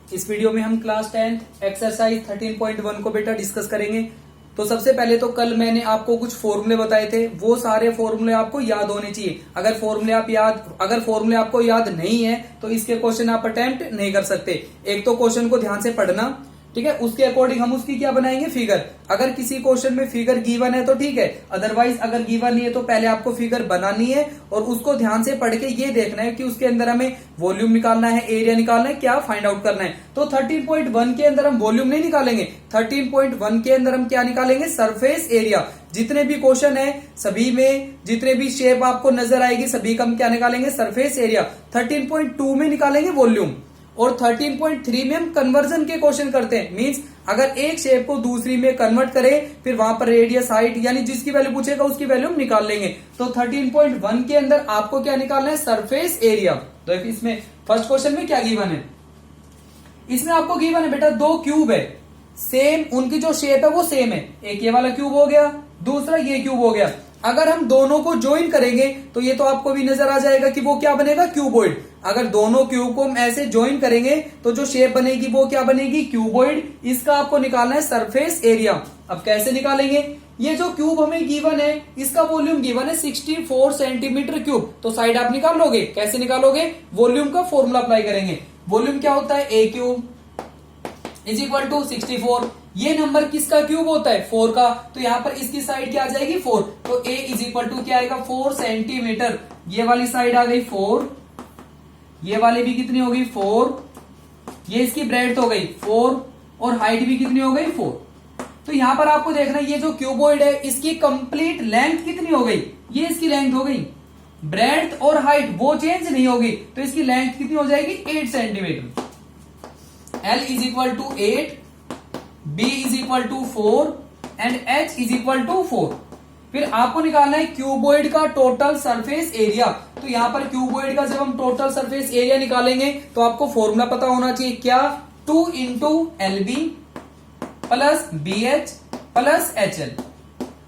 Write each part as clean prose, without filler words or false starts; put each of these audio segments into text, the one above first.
इस वीडियो में हम क्लास 10th एक्सरसाइज 13.1 को बेटा डिस्कस करेंगे। तो सबसे पहले तो कल मैंने आपको कुछ फॉर्मूले बताए थे, वो सारे फॉर्मूले आपको याद होने चाहिए। अगर फॉर्मूले आपको याद नहीं है तो इसके क्वेश्चन आप अटेम्प्ट नहीं कर सकते। एक तो क्वेश्चन को ध्यान से पढ़ना, ठीक है, उसके अकॉर्डिंग हम उसकी क्या बनाएंगे, फिगर। अगर किसी क्वेश्चन में फिगर गिवन है तो ठीक है, अदरवाइज अगर गिवन नहीं है तो पहले आपको फिगर बनानी है और उसको ध्यान से पढ़ के ये देखना है कि उसके अंदर हमें वॉल्यूम निकालना है, एरिया निकालना है, क्या फाइंड आउट करना है। तो 13.1 के अंदर हम वॉल्यूम नहीं निकालेंगे, 13.1 के अंदर हम क्या निकालेंगे, सरफेस एरिया। जितने भी क्वेश्चन है सभी में जितने भी शेप आपको नजर आएगी सभी का हम क्या निकालेंगे, सरफेस एरिया। 13.2 में निकालेंगे वॉल्यूम और 13.3 में हम कन्वर्जन के क्वेश्चन करते हैं। मींस अगर एक शेप को दूसरी में कन्वर्ट करें फिर वहां पर रेडियस, हाइट यानी जिसकी वैल्यू पूछेगा उसकी वैल्यू हम निकाल लेंगे। तो 13.1 के अंदर आपको क्या निकालना है, सरफेस एरिया। तो इसमें फर्स्ट क्वेश्चन में क्या गिवन है, इसमें आपको गिवन है बेटा दो क्यूब है, सेम उनकी जो शेप है वो सेम है। एक ये वाला क्यूब हो गया, दूसरा ये क्यूब हो गया। अगर हम दोनों को ज्वाइन करेंगे तो ये तो आपको भी नजर आ जाएगा कि वो क्या बनेगा, क्यूबॉइड। अगर दोनों क्यूब को हम ऐसे ज्वाइन करेंगे तो जो शेप बनेगी वो क्या बनेगी, क्यूबॉइड। इसका आपको निकालना है सरफेस एरिया। अब कैसे निकालेंगे, ये जो क्यूब हमें गिवन है इसका वॉल्यूम गिवन है 64 सेंटीमीटर क्यूब। तो साइड आप निकाल लोगे, कैसे निकालोगे, वॉल्यूम का फॉर्मूला अप्लाई करेंगे। वॉल्यूम क्या होता है, ए क्यूब इज इक्वल टू 64। ये नंबर किसका क्यूब होता है, 4 का। तो यहां पर इसकी साइड क्या आ जाएगी, 4। तो a इज इक्वल टू क्या आएगा, 4 सेंटीमीटर। ये वाली साइड आ गई 4, ये वाली भी कितनी हो गई, 4। ये इसकी ब्रेड्थ हो गई 4 और हाइट भी कितनी हो गई, 4। तो यहां पर आपको देखना ये जो क्यूबॉइड है इसकी कंप्लीट लेंथ कितनी हो गई, ये इसकी लेंथ हो गई। ब्रेड्थ और हाइट वो चेंज नहीं होगी तो इसकी लेंथ कितनी हो जाएगी, 8 centimetre. L is equal to 8, B is equal to 4 and H is equal to 4। फिर आपको निकालना है क्यूबॉइड का टोटल सरफेस एरिया। तो यहां पर क्यूबॉइड का जब हम टोटल सरफेस एरिया निकालेंगे तो आपको फॉर्मूला पता होना चाहिए, क्या, 2 into LB plus BH plus HL।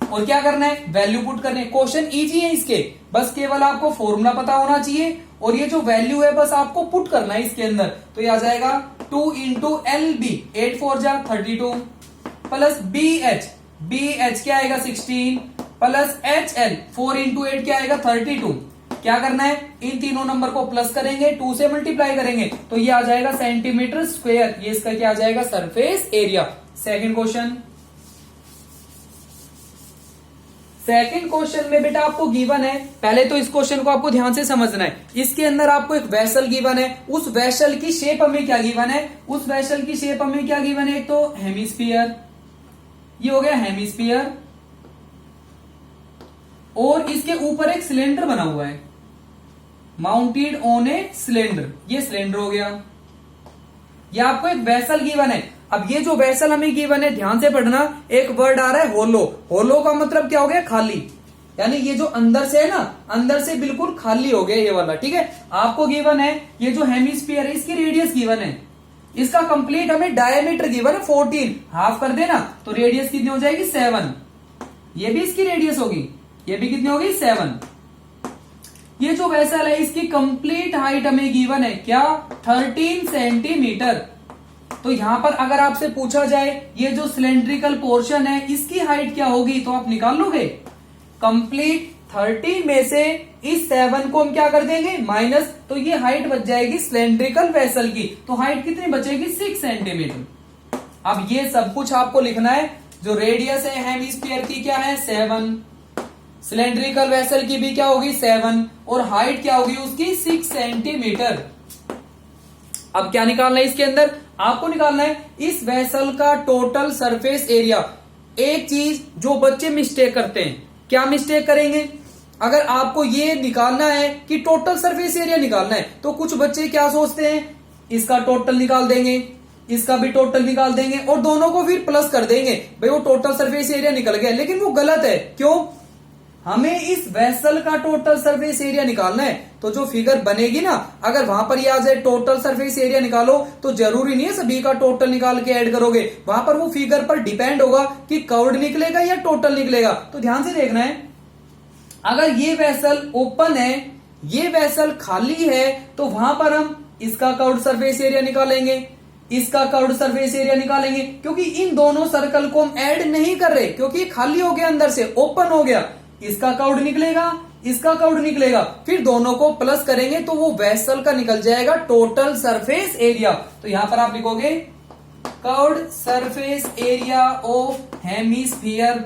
और क्या करना है, वैल्यू पुट करने। क्वेश्चन इजी है इसके, बस केवल आपको फॉर्मूला पता होना चाहिए और ये जो वैल्यू है बस आपको पुट करना है इसके अंदर। तो ये आ जाएगा 2 इंटू LB, 8 4 जा 32 प्लस BH क्या आएगा 16 प्लस HL 4 इंटू 8 क्या आएगा 32। क्या करना है, इन तीनों नंबर को प्लस करेंगे, 2 से मल्टीप्लाई करेंगे तो ये आ जाएगा सेंटीमीटर स्क्वायर। ये इसका क्या आ जाएगा, सरफेस एरिया। सेकंड क्वेश्चन में बेटा आपको गिवन है, पहले तो इस क्वेश्चन को आपको ध्यान से समझना है। इसके अंदर आपको एक वेसल गिवन है, उस वेसल की शेप हमें क्या गिवन है, उस वेसल की शेप हमें क्या गिवन है, एक तो हेमिस्फीयर, ये हो गया हेमिस्फीयर, और इसके ऊपर एक सिलेंडर बना हुआ है, माउंटेड ऑन ए सिलेंडर, ये सिलेंडर हो गया। ये आपको एक वेसल गिवन है। अब ये जो वेसल हमें गिवन है ध्यान से पढ़ना, एक वर्ड आ रहा है होलो। होलो का मतलब क्या हो गया, खाली, यानी ये जो अंदर से है ना, अंदर से बिल्कुल खाली हो गया ये वाला, ठीक है। आपको गिवन है ये जो हेमिस्फीयर है इसकी रेडियस गिवन है, इसका कंप्लीट हमें डायमीटर गिवन है 14, हाफ कर देना तो रेडियस कितनी हो जाएगी, 7। ये भी इसकी रेडियस होगी, ये भी कितनी होगी, 7। ये जो वेसल है इसकी कंप्लीट हाइट हमें गिवन है क्या, 13 सेंटीमीटर। तो यहां पर अगर आपसे पूछा जाए ये जो सिलेंड्रिकल पोर्शन है इसकी हाइट क्या होगी तो आप निकाल लोगे। कंप्लीट 13 में से इस 7 को हम क्या कर देंगे, माइनस, तो ये हाइट बच जाएगी सिलेंड्रिकल वेसल की। तो हाइट कितनी बचेगी, 6 सेंटीमीटर। अब ये सब कुछ आपको लिखना है। जो रेडियस है हेमिस्फीयर की क्या है, 7, सिलेंड्रिकल वेसल की भी क्या होगी, 7, और हाइट क्या होगी उसकी, 6 सेंटीमीटर। अब क्या निकालना है इसके अंदर, आपको निकालना है इस वेसल का टोटल सरफेस एरिया। एक चीज जो बच्चे मिस्टेक करते हैं, क्या मिस्टेक करेंगे, अगर आपको ये निकालना है कि टोटल सरफेस एरिया निकालना है तो कुछ बच्चे क्या सोचते हैं, इसका टोटल निकाल देंगे, इसका भी टोटल निकाल देंगे और दोनों को फिर प्लस कर देंगे, भाई वो टोटल सरफेस एरिया निकल गया। लेकिन वो गलत है। क्यों, हमें इस वेसल का टोटल सरफेस एरिया निकालना है। तो जो फिगर बनेगी ना, अगर वहां पर ये आ जाए टोटल सरफेस एरिया निकालो तो जरूरी नहीं है सभी का टोटल निकाल के ऐड करोगे, वहां पर वो फिगर पर डिपेंड होगा कि कर्व्ड निकलेगा या टोटल निकलेगा। तो ध्यान से देखना है, अगर ये वेसल ओपन है, ये वेसल खाली है, तो वहां पर हम इसका कर्व्ड सरफेस एरिया निकालेंगे। इसका कर्व्ड सरफेस एरिया निकालेंगे, क्योंकि इन दोनों सर्कल को हम ऐड नहीं कर रहे, क्योंकि ये खाली हो गया, अंदर से ओपन हो गया। इसका कर्व्ड निकलेगा, इसका कर्व्ड निकलेगा, फिर दोनों को प्लस करेंगे तो वो वेसल का निकल जाएगा टोटल सरफेस एरिया। तो यहां पर आप लिखोगे curved surface area of hemisphere.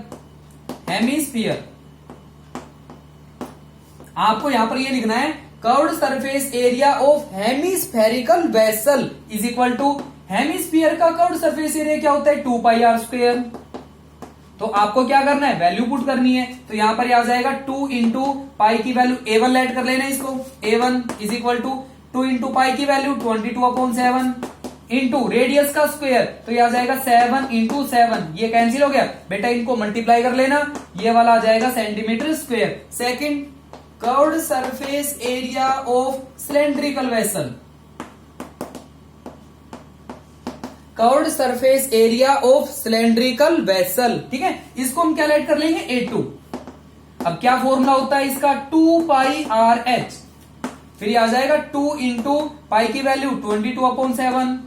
Hemisphere आपको यहां पर ये लिखना है, curved surface area of hemispherical vessel is equal to, hemisphere का कर्व्ड सरफेस एरिया क्या होता है 2πr²। तो आपको क्या करना है, वैल्यू पुट करनी है। तो यहां पर आ जाएगा 2 इंटू पाई की वैल्यू A1 ऐड कर लेना इसको, A1 is equal to 2 into pi की वैल्यू 22/7 इंटू रेडियस का स्क्वायर, तो ये आ जाएगा 7 इंटू 7, ये कैंसिल हो गया बेटा, इनको मल्टीप्लाई कर लेना, ये वाला आ जाएगा centimetre square. Second, curved surface area of cylindrical vessel, curved surface area of cylindrical vessel, ठीक है, इसको हम कैलकुलेट कर लेंगे A2। अब क्या फॉर्मूला होता है इसका, 2πRH, फिर ये आ जाएगा 2 इंटू पाई की वैल्यू 22/7,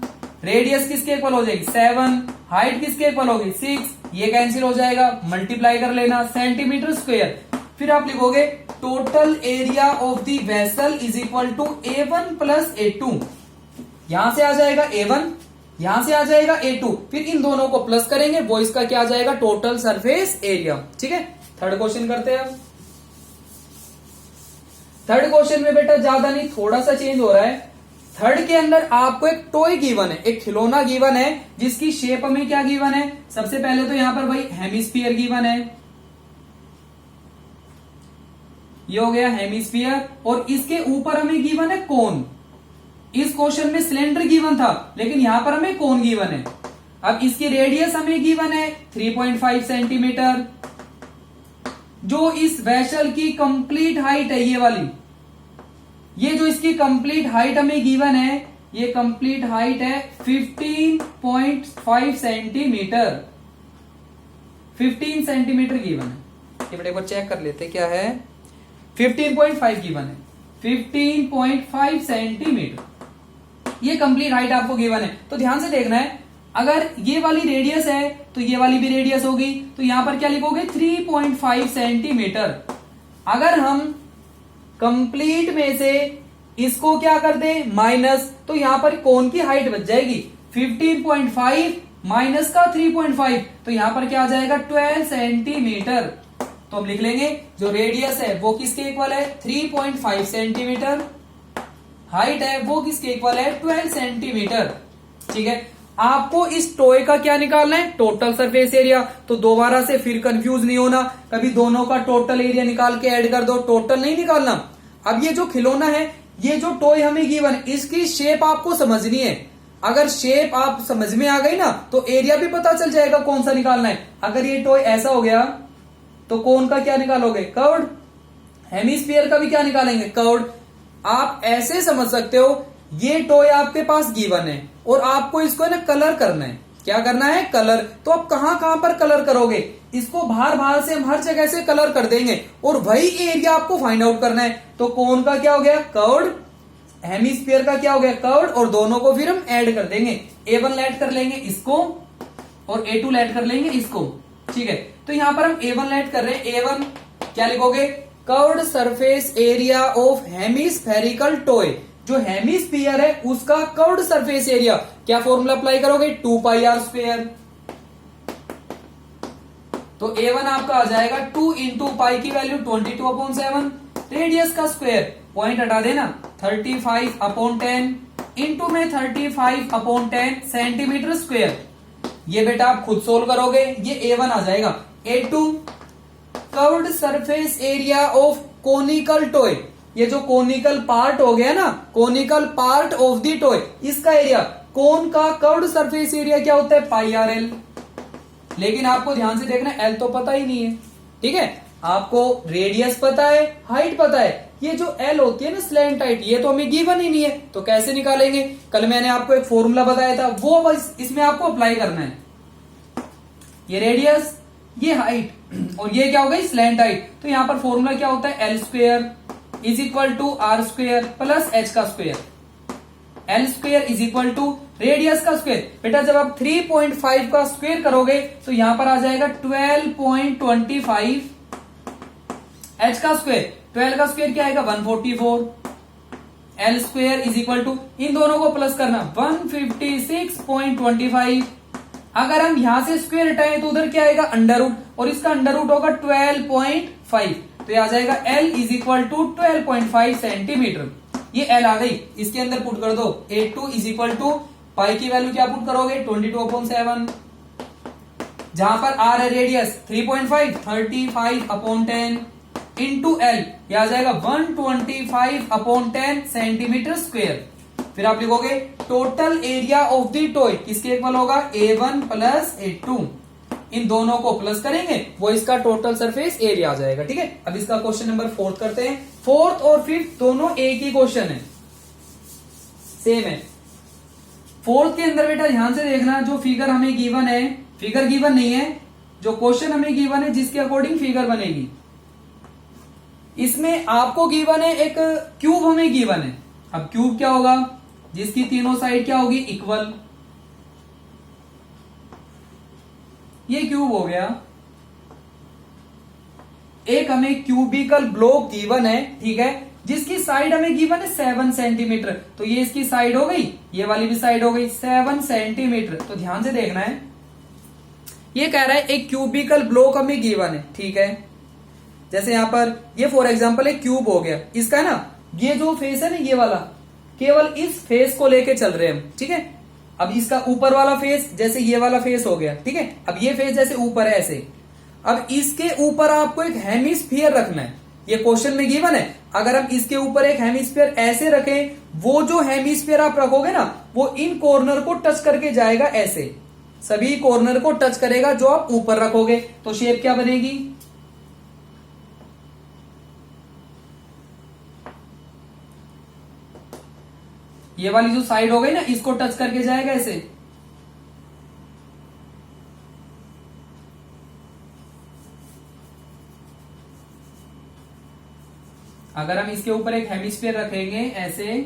रेडियस किसके इक्वल हो जाएगी 7, हाइट किसके इक्वल होगी 6, ये कैंसिल हो जाएगा, मल्टीप्लाई कर लेना सेंटीमीटर स्क्वायर। फिर आप लिखोगे total area of the vessel is equal to A1 plus A2, यहां से आ जाएगा A1, यहां से आ जाएगा A2, फिर इन दोनों को प्लस करेंगे, वो इसका क्या आ जाएगा टोटल सरफेस एरिया। ठीक है, थर्ड क्वेश्चन करते हैं। थर्ड क्वेश्चन में बेटा ज्यादा नहीं, थोड़ा सा चेंज हो रहा है। थर्ड के अंदर आपको एक टॉय गिवन है, एक खिलौना गिवन है, जिसकी शेप में क्या गिवन है, सबसे पहले तो यहां पर भाई हेमिस्फीयर गिवन है, ये हो गया हेमिस्फीयर, और इसके ऊपर हमें गिवन है कोन। इस क्वेश्चन में सिलेंडर गिवन था, लेकिन यहां पर हमें कोन गिवन है। अब इसकी रेडियस हमें गिवन है 3.5 सेंटीमीटर, जो इस वेसल की कंप्लीट हाइट है, ये वाली, ये जो इसकी कंप्लीट हाइट हमें गिवन है, ये कंप्लीट हाइट है 15.5 सेंटीमीटर, 15 सेंटीमीटर गिवन है। ये बेटा एक बार चेक कर लेते क्या है, 15.5 गिवन है, 15.5 सेंटीमीटर, ये कंप्लीट हाइट आपको गिवन है। तो ध्यान से देखना है, अगर ये वाली रेडियस है तो ये वाली भी रेडियस होगी, तो यहां पर क्या लिखोगे 3.5 सेंटीमीटर। अगर हम कंप्लीट में से इसको क्या कर दें माइनस, तो यहां पर कोन की हाइट बच जाएगी 15.5 माइनस का 3.5, तो यहां पर क्या आ जाएगा 12 सेंटीमीटर। तो हम लिख लेंगे जो रेडियस है वो किसके इक्वल है 3.5 सेंटीमीटर, हाइट है वो किसके इक्वल है 12 सेंटीमीटर। ठीक है, आपको इस टॉय का क्या निकालना है टोटल सरफेस एरिया। तो दोबारा से फिर कंफ्यूज नहीं होना, कभी दोनों का टोटल एरिया निकाल के ऐड कर दो, टोटल नहीं निकालना। अब ये जो खिलौना है, ये जो टॉय हमें गिवन, इसकी शेप आपको समझनी है। अगर शेप आप समझ में आ गई ना, तो एरिया भी पता चल जाएगा कौन सा निकालना है। अगर ये टॉय ऐसा हो गया तो कौन का क्या निकालोगे कर्व्ड, हेमिस्फीयर का भी क्या निकालेंगे कर्व्ड। आप ऐसे समझ सकते हो, ये टॉय आपके पास गिवन है और आपको इसको ना कलर करना है। क्या करना है कलर, तो आप कहां कहां पर कलर करोगे, इसको बाहर बाहर से हम हर जगह से कलर कर देंगे और वही एरिया आपको फाइंड आउट करना है। तो कौन का क्या हो गया कर्व्ड, हेमिस्फीयर का क्या हो गया कर्व्ड, और दोनों को फिर हम ऐड कर देंगे। A1 ऐड कर लेंगे इसको और A2 ऐड कर लेंगे इसको। ठीक है, तो यहां पर हम A1 ऐड कर रहे हैं। A1 क्या लिखोगे curved surface area of hemispherical toy, जो हेमिस्फीयर है उसका कर्व्ड सरफेस एरिया, क्या फॉर्मूला अप्लाई करोगे 2πr²। तो A1 आपका आ जाएगा 2 इंटू पाई की वैल्यू 22/7, रेडियस का स्क्वायर, पॉइंट हटा देना 35/10 इंटू में 35/10 सेंटीमीटर स्क्वायर। ये बेटा आप खुद सोल्व करोगे, ये A1 आ जाएगा। A2 curved surface area of conical toy, ये जो कोनिकल पार्ट हो गया ना, conical part of the toy, इसका एरिया, कोन का कर्व्ड सरफेस एरिया क्या होता है πRL। लेकिन आपको ध्यान से देखना, L तो पता ही नहीं है। ठीक है, आपको रेडियस पता है, हाइट पता है, ये जो L होती है ना स्लैंट हाइट, ये तो हमें गिवन ही नहीं है, तो कैसे निकालेंगे। कल मैंने आपको एक फॉर्मूला बताया था, वो बस इसमें आपको अप्लाई करना है। ये रेडियस, ये हाइट, और ये क्या हो गई स्लैंट हाइट। तो यहां पर फॉर्मूला क्या होता है L² is equal to R² plus H का square. L square is equal to radius का स्क्वेयर। बेटा जब आप 3.5 का स्क्वेयर करोगे तो यहां पर आ जाएगा 12.25 एच का स्क्वेयर। 12 का स्क्वेयर क्या आएगा 144। L square is equal to इन दोनों को प्लस करना 156.25। अगर हम यहां से स्क्वेयर हटाएं तो उधर क्या आएगा अंडर रूट, और इसका अंडर रूट होगा 12.5, तो ये आ जाएगा L is equal to 12.5 centimetre. ये एल आ गई, इसके अंदर पुट कर दो। A2 इज इक्वल टू पाई की वैल्यू क्या पुट करोगे 22/7, जहां पर आर है रेडियस 3.5 35/10 इंटू एल, यह आ जाएगा 125/10 सेंटीमीटर स्क्वेयर। फिर आप लिखोगे total area of the toy किसके इक्वल होगा A1 प्लस A2, इन दोनों को प्लस करेंगे वो इसका टोटल सरफेस एरिया आ जाएगा। ठीक है, अब इसका क्वेश्चन नंबर 4 करते हैं। 4th और 5th दोनों एक ही क्वेश्चन है, सेम है। 4th के अंदर बेटा ध्यान से देखना, जो फिगर हमें गिवन है, फिगर गिवन नहीं है, जो क्वेश्चन हमें गिवन है जिसके अकॉर्डिंग फिगर बनेगी, इसमें आपको गिवन है एक क्यूब हमें गिवन है। अब क्यूब क्या होगा जिसकी तीनों साइड क्या होगी इक्वल, ये क्यूब हो गया। एक हमें क्यूबिकल ब्लॉक गिवन है, ठीक है, जिसकी साइड हमें गिवन है 7 सेंटीमीटर, तो ये इसकी साइड हो गई, ये वाली भी साइड हो गई 7 सेंटीमीटर। तो ध्यान से देखना है, ये कह रहा है एक क्यूबिकल ब्लॉक हमें गिवन है, ठीक है। जैसे यहां पर ये फॉर एग्जांपल एक क्यूब हो गया, इसका है ना ये जो फेस है ना ये वाला, केवल इस फेस को लेके चल रहे हैं हम, ठीक है। अब इसका ऊपर वाला फेस जैसे ये वाला फेस हो गया, ठीक है। अब ये फेस जैसे ऊपर है ऐसे, अब इसके ऊपर आपको एक हेमिस्फीयर रखना है, ये क्वेश्चन में गिवन है। अगर हम इसके ऊपर एक हेमिस्फीयर ऐसे रखें, वो जो हेमिस्फीयर आप रखोगे ना वो इन कॉर्नर को टच करके जाएगा, ऐसे सभी कॉर्नर को टच करेगा जो आप ऊपर रखोगे, तो शेप क्या बनेगी, ये वाली जो साइड हो गई ना इसको टच करके जाएगा ऐसे। अगर हम इसके ऊपर एक हेमिस्फीयर रखेंगे ऐसे,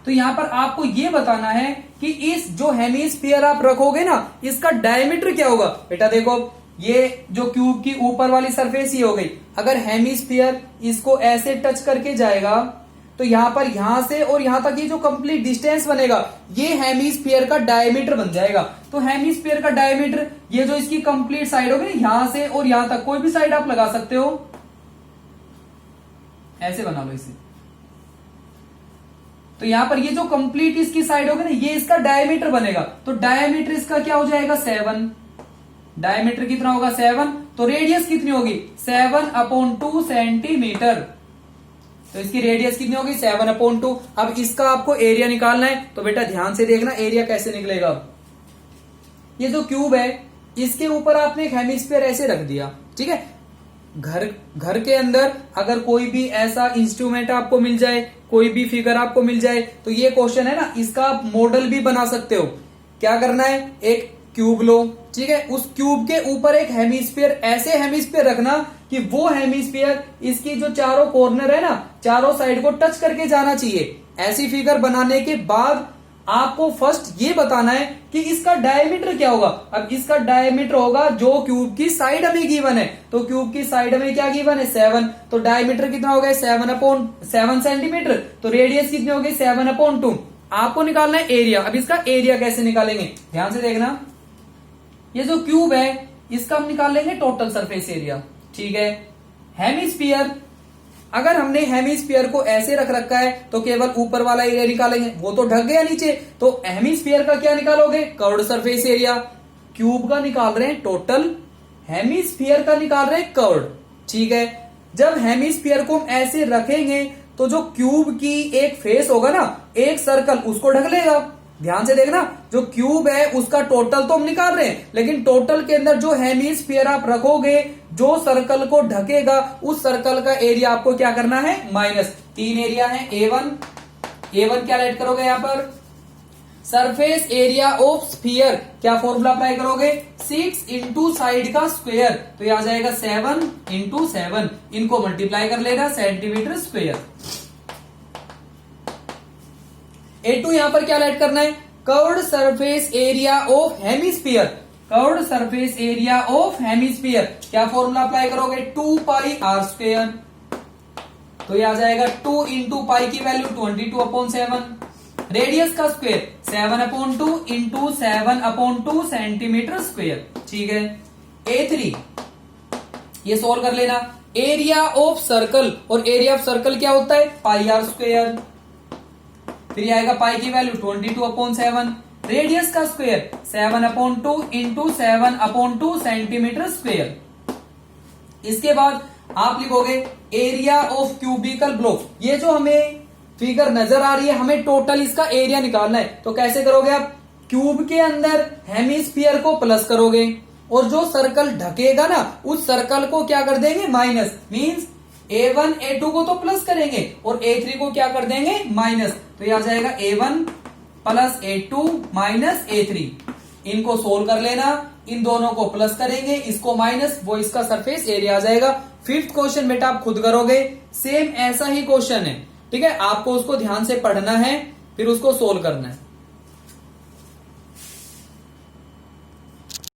तो यहां पर आपको यह बताना है कि इस जो हेमिस्फीयर आप रखोगे ना इसका डायमीटर क्या होगा। बेटा देखो ये जो क्यूब की ऊपर वाली सरफेस ही हो गई, अगर हेमिस्फीयर इसको ऐसे टच करके जाएगा तो यहां पर यहां से और यहां तक ये जो कंप्लीट डिस्टेंस बनेगा ये हेमिस्फीयर का डायमीटर बन जाएगा। तो हेमिस्फीयर का डायमीटर ये जो इसकी कंप्लीट साइड होगी यहां से और यहां तक, कोई भी साइड आप लगा सकते हो, ऐसे बना लो इसे। तो यहां पर ये जो कंप्लीट इसकी साइड होगी ना ये इसका डायमीटर बनेगा, तो डायमीटर इसका क्या हो जाएगा 7, डायमीटर कितना होगा 7, तो रेडियस कितनी होगी 7/2 सेंटीमीटर, तो इसकी रेडियस कितनी होगी 7/2। अब इसका आपको एरिया निकालना है, तो बेटा ध्यान से देखना एरिया कैसे निकलेगा। ये जो क्यूब है इसके ऊपर आपने एक हेमिस्फीयर ऐसे रख दिया, ठीक है। घर के अंदर अगर कोई भी ऐसा इंस्ट्रूमेंट आपको मिल जाए, कोई भी फिगर आपको मिल जाए, तो ये क्वेश्चन है ना इसका आप मॉडल भी बना सकते हो। क्या करना है, एक क्यूब लो, ठीक है, उस क्यूब के ऊपर एक हेमिस्फीयर, ऐसे हेमिस्फीयर रखना कि वो हेमिस्फीयर इसकी जो चारों कॉर्नर है ना चारों साइड को टच करके जाना चाहिए। ऐसी फिगर बनाने के बाद आपको फर्स्ट ये बताना है कि इसका डायमीटर क्या होगा। अब इसका डायमीटर होगा जो क्यूब की साइड हमें गिवन है, तो क्यूब की साइड हमें क्या गिवन है 7, तो डायमीटर कितना हो गया 7/7 सेंटीमीटर, तो रेडियस कितनी हो गई 7/2। आपको निकालना है एरिया। अब इसका एरिया कैसे निकालेंगे, ध्यान से देखना, ये जो क्यूब है इसका हम निकाल लेंगे टोटल सरफेस एरिया, ठीक है। हेमिस्फीयर, अगर हमने हेमिस्फीयर को ऐसे रख रखा है तो केवल ऊपर वाला एरिया निकालेंगे, वो तो ढक गया नीचे, तो हेमिस्फीयर का क्या निकालोगे कर्व्ड सरफेस एरिया। क्यूब का निकाल रहे हैं टोटल, हेमिस्फीयर का निकाल रहे हैं कर्व्ड, ठीक है। जब हेमिस्फीयर को हम ऐसे रखेंगे तो जो क्यूब की एक फेस होगा ना, एक सर्कल, उसको ढक लेगा। ध्यान से देखना, जो क्यूब है उसका टोटल तो हम निकाल रहे हैं, लेकिन टोटल के अंदर जो हेमिस्फीयर आप रखोगे जो सर्कल को ढकेगा उस सर्कल का एरिया आपको क्या करना है -3 एरिया है A1 क्या राइट करोगे यहां पर, सरफेस एरिया ऑफ स्फीयर, क्या फॉर्मूला अप्लाई करोगे 6 इंटू साइड का स्क्वायर, तो यह आ जाएगा 7 इंटू 7, इनको मल्टीप्लाई कर लेना सेंटीमीटर स्क्वायर। A2 यहां पर क्या राइट करना है, curved surface area of hemisphere, curved surface area of hemisphere, क्या फॉर्मूला अप्लाई करोगे, 2 पाई आर स्क्वायर, तो ये आ जाएगा 2 इंटू पाई की वैल्यू 22/7, रेडियस का स्क्वायर 7/2 इंटू 7/2 सेंटीमीटर स्क्वायर, ठीक है। A3 ये सोल्व कर लेना, एरिया ऑफ सर्कल, और एरिया ऑफ सर्कल क्या होता है, पाई आर स्क्वायर, फिर आएगा पाई की वैल्यू 22/7, रेडियस का स्क्वायर 7/2 इंटू 7/2 सेंटीमीटर स्क्वायर। इसके बाद आप लिखोगे एरिया ऑफ क्यूबिकल ब्लॉक, ये जो हमें फिगर नजर आ रही है हमें टोटल इसका एरिया निकालना है, तो कैसे करोगे आप, क्यूब के अंदर हेमिस्फीयर को प्लस करोगे और जो सर्कल ढकेगा ना उस सर्कल को क्या कर देंगे, माइनस, मींस A1 A2 को तो प्लस करेंगे और A3 को क्या कर देंगे, माइनस, तो ये आ जाएगा A1 plus A2 minus A3। इनको सोल्व कर लेना, इन दोनों को प्लस करेंगे, इसको माइनस, वो इसका सरफेस एरिया आ जाएगा। 5th क्वेश्चन बेटा आप खुद करोगे, सेम ऐसा ही क्वेश्चन है, ठीक है, आपको उसको ध्यान से पढ़ना है फिर उसको सोल्व करना है।